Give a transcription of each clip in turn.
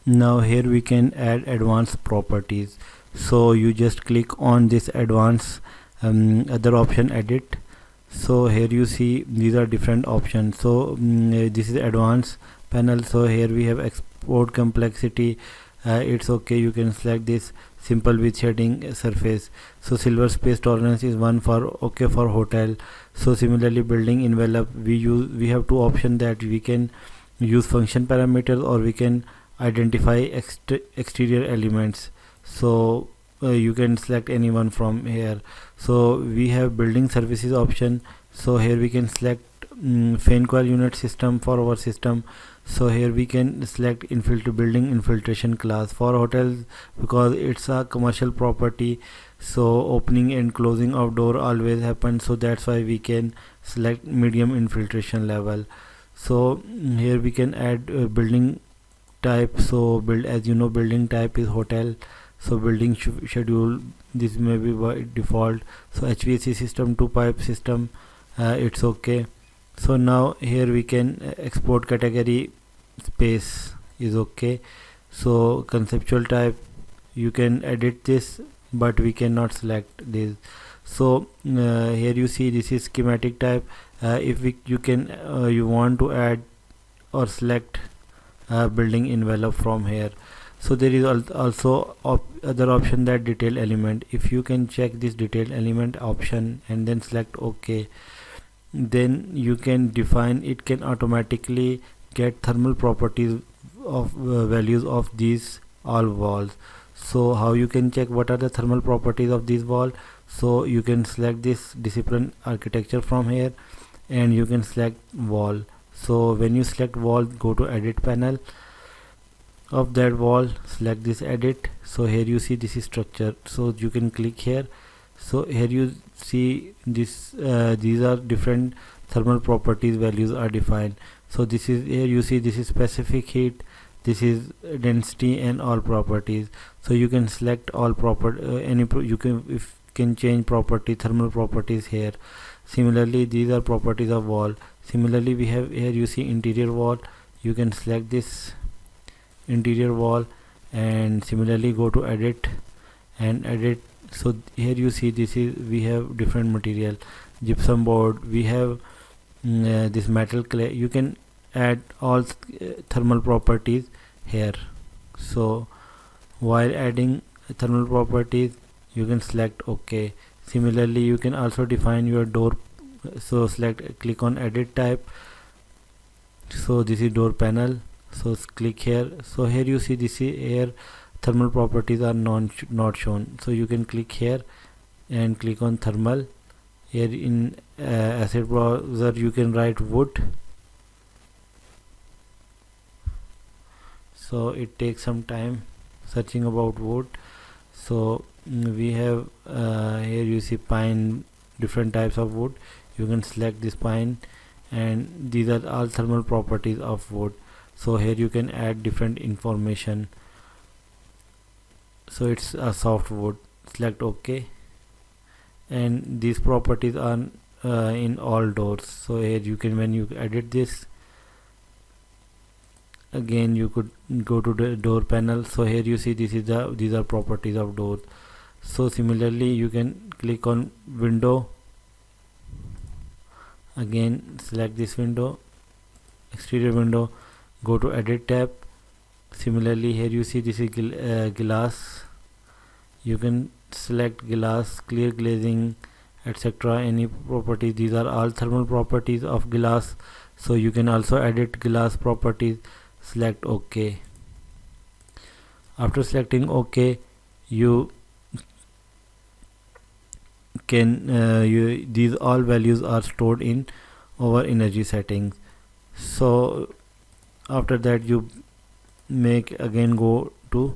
Now here we can add advanced properties. So you just click on this advanced other option, edit. So here you see these are different options. So this is advanced panel. So here we have export complexity. It's okay, you can select this simple with shading surface. So silver space tolerance is one for okay for hotel. So similarly building envelope, we have two options that we can use function parameters or we can identify exterior elements. So you can select any one from here. So we have building services option. So here we can select fan coil unit system for our system. So here we can select building infiltration class for hotels because it's a commercial property. So opening and closing of door always happen, so that's why we can select medium infiltration level. So here we can add building type. So as you know, building type is hotel. So building schedule, this may be by default. So HVAC system, two pipe system, it's okay. So now here we can export category, space is okay. So conceptual type, you can edit this but we cannot select this. So here you see this is schematic type. If you want to add or select building envelope from here. So there is also other option, that detail element. If you can check this detail element option and then select OK, then you can define, it can automatically get thermal properties of values of these all walls. So how you can check what are the thermal properties of this wall? So you can select this discipline architecture from here and you can select wall. So when you select wall, go to edit panel of that wall, select this edit. So here you see this is structure, so you can click here. So here you see this these are different thermal properties values are defined. So this is, here you see this is specific heat, this is density and all properties. So you can select all you can change property, thermal properties here. Similarly these are properties of wall. Similarly we have here you see interior wall, you can select this interior wall and similarly go to edit and edit. So here you see this is, we have different material, gypsum board, we have this metal clay. You can add all thermal properties here. So while adding thermal properties you can select OK. Similarly you can also define your door. So click on edit type. So this is door panel, so click here. So here you see this is here thermal properties are not shown. So you can click here and click on thermal. Here in asset browser you can write wood. So it takes some time searching about wood. So we have here you see pine, different types of wood. You can select this pine and these are all thermal properties of wood. So here you can add different information. So it's a soft wood, select OK, and these properties are in all doors. So here you can, when you edit this again, you could go to the door panel. So here you see this is these are properties of doors. So similarly you can click on window, again select this window, exterior window, go to edit tab. Similarly here you see this is glass. You can select glass, clear glazing, etc. any properties. These are all thermal properties of glass. So you can also edit glass properties, select OK. After selecting OK, you can these all values are stored in our energy settings. So after that you again go to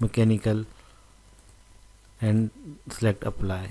mechanical and select apply.